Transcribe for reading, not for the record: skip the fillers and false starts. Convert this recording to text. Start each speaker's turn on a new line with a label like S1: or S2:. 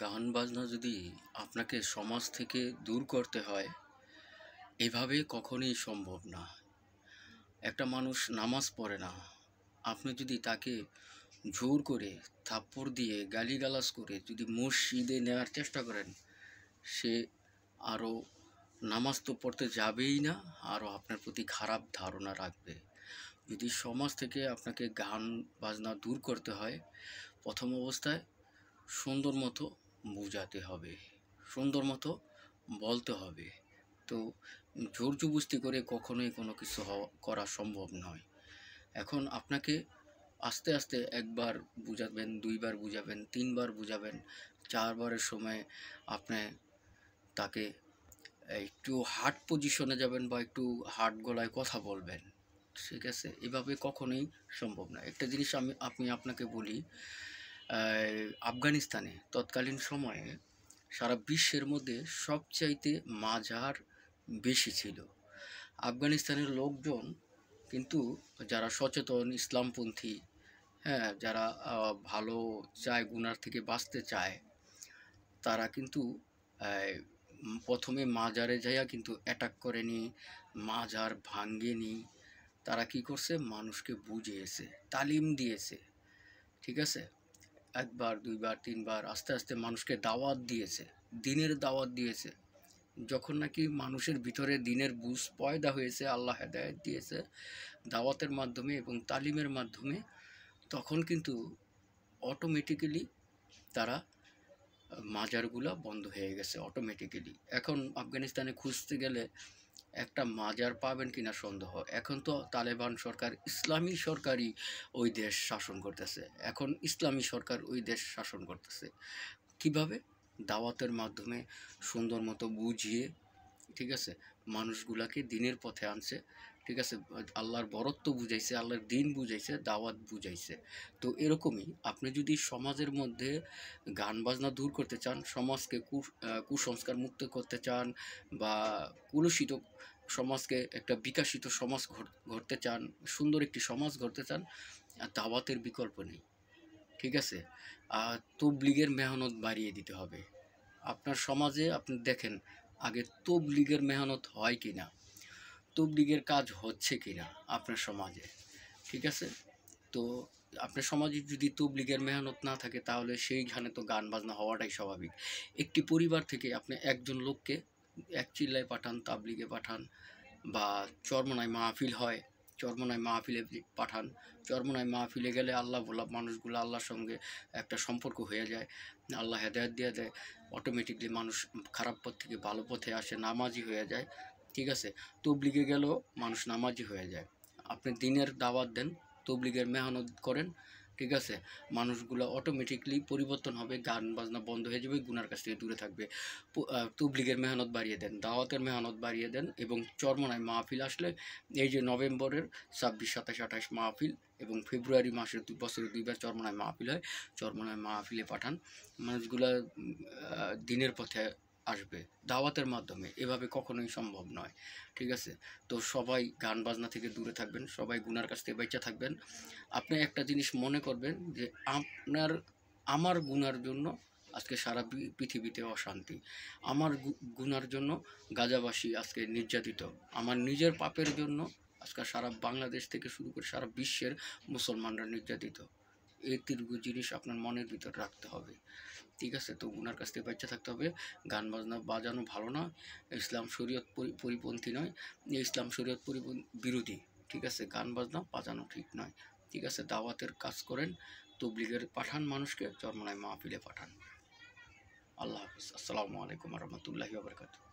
S1: গান বাজনা যদি আপনাকে সমাজ থেকে দূর করতে হয়, এভাবে কখনোই সম্ভব না। একটা মানুষ নামাজ পড়ে না, আপনি যদি তাকে জোর করে থাপ্পড় দিয়ে গালিগালাজ করে যদি মসজিদে নেওয়ার চেষ্টা করেন, সে আরও নামাজ তো পড়তে যাবেই না, আরও আপনার প্রতি খারাপ ধারণা রাখবে। যদি সমাজ থেকে আপনাকে গান বাজনা দূর করতে হয়, প্রথম অবস্থায় সুন্দর মতো বোঝাতে হবে, সুন্দর মতো বলতে হবে। তো জোর জবরদস্তি করে কখনোই কোনো কিছু করা সম্ভব নয়। এখন আপনাকে আস্তে আস্তে একবার বুঝাবেন, দুইবার বুঝাবেন, তিনবার বুঝাবেন, চারবারের সময় আপনি তাকে একটু হার্ড পজিশনে যাবেন বা একটু হার্ড গলায় কথা বলবেন, ঠিক আছে? এভাবে কখনোই সম্ভব না। একটা জিনিস আমি আপনাকে বলি, আফগানিস্তানে তৎকালীন সময়ে সারা বিশ্বের মধ্যে সবচাইতে মাজার বেশি ছিল। আফগানিস্তানের লোকজন কিন্তু যারা সচেতন ইসলামপন্থী, হ্যাঁ, যারা ভালো চায়, গুনার থেকে বাঁচতে চায়, তারা কিন্তু প্রথমে মাজারে যাইয়া কিন্তু অ্যাটাক করেনি, মাজার ভাঙ্গেনি। তারা কি করছে? মানুষকে বুঝিয়েছে, তালিম দিয়েছে, ঠিক আছে? একবার, দুইবার, তিনবার আস্তে আস্তে মানুষকে দাওয়াত দিয়েছে, দিনের দাওয়াত দিয়েছে। যখন নাকি মানুষের ভিতরে দিনের বুঝ পয়দা হয়েছে, আল্লাহ হেদায়েত দিয়েছে দাওয়াতের মাধ্যমে এবং তালিমের মাধ্যমে, তখন কিন্তু অটোমেটিক্যালি তারা মাজারগুলা বন্ধ হয়ে গেছে অটোমেটিক্যালি। এখন আফগানিস্তানে খুঁজতে গেলে একটা মাজার পাবেন কিনা সন্দেহ। এখন তো তালেবান সরকার, ইসলামী সরকারই ওই দেশ শাসন করতেছে। এখন ইসলামী সরকার ওই দেশ শাসন করতেছে কিভাবে? দাওয়াতের মাধ্যমে সুন্দর মতো বুঝিয়ে, ঠিক আছে, মানুষগুলাকে দিনের পথে আনছে, ঠিক আছে, আল্লাহর বরত্ব বুঝাইছে, আল্লাহর দিন বুঝাইছে, দাওয়াত বুঝাইছে। তো এরকমই আপনি যদি সমাজের মধ্যে গান বাজনা দূর করতে চান, সমাজকে কুসংস্কার মুক্ত করতে চান, বা কুলুষিত সমাজকে একটা বিকাশিত সমাজ গড়তে চান, সুন্দর একটি সমাজ গড়তে চান, দাওয়াতের বিকল্প নেই, ঠিক আছে? তবলিগের মেহনত বাড়িয়ে দিতে হবে। আপনার সমাজে আপনি দেখেন আগে তবলিগের মেহনত হয় কি না, তবলিগের কাজ হচ্ছে কি না আপনার সমাজে, ঠিক আছে? তো আপনার সমাজে যদি তবলিগের মেহনত না থাকে, তাহলে সেইখানে তো গান বাজনা হওয়াটাই স্বাভাবিক। একটি পরিবার থেকে আপনি একজন লোককে এক চিল্লায় পাঠান, তাবলিগে পাঠান, বা চরমনায় মাহফিল হয়, চরমনায় মাহফিলে পাঠান। চরমনায় মাহফিলে গেলে আল্লাহ বলা মানুষগুলো আল্লাহর সঙ্গে একটা সম্পর্ক হয়ে যায়, আল্লাহ হেদায়েত দিয়ে দেয়, অটোমেটিকলি মানুষ খারাপ পথ থেকে ভালো পথে আসে, নামাজি হয়ে যায়, ঠিক আছে? তবলিগে গেলেও মানুষ নামাজি হয়ে যায়। আপনি দিনের দাওয়াত দেন, তবলিগের মেহনত করেন, ঠিক আছে, মানুষগুলো অটোমেটিকলি পরিবর্তন হবে, গান বাজনা বন্ধ হয়ে যাবে, গুনার কাছ থেকে দূরে থাকবে। তবলিগের মেহনত বাড়িয়ে দেন, দাওয়াতের মেহনত বাড়িয়ে দেন, এবং চরমনায় মাহফিল আসলে, এই যে নভেম্বরের 26, 27, 28 মাহফিল, এবং ফেব্রুয়ারি মাসের বছরে দুইবার চরমনায় মাহফিল হয়, চরমনায় মাহফিলে পাঠান। মানুষগুলা দিনের পথে আসবে দাওয়াতের মাধ্যমে। এভাবে কখনোই সম্ভব নয়, ঠিক আছে? তো সবাই গান বাজনা থেকে দূরে থাকবেন, সবাই গুনার কাছ থেকে বাঁচা থাকবেন। আপনি একটা জিনিস মনে করবেন যে আমার গুনার জন্য আজকে সারা পৃথিবীতে অশান্তি, আমার গুনার জন্য গাজাবাসী আজকে নির্যাতিত, আমার নিজের পাপের জন্য আজকে সারা বাংলাদেশ থেকে শুরু করে সারা বিশ্বের মুসলমানরা নির্যাতিত। এই দীর্ঘ জিনিস আপনার মনের ভিতর রাখতে হবে, ঠিক আছে? তো গুনার কাছ থেকে বাঁচা থাকতে হবে। গান বাজনা বাজানো ভালো না, ইসলাম শরীয়ত পরিপন্থী নয়, ইসলাম শরীয়ত বিরোধী, ঠিক আছে? গান বাজনা বাজানো ঠিক নয়, ঠিক আছে? দাওয়াতের কাজ করেন, তবলিগের পাঠান, মানুষকে চরমনায় মাহফিলে পাঠান। আল্লাহ হাফিজ। আসসালামু আলাইকুম রহমতুল্লাহি ওয়া বারাকাতুহু।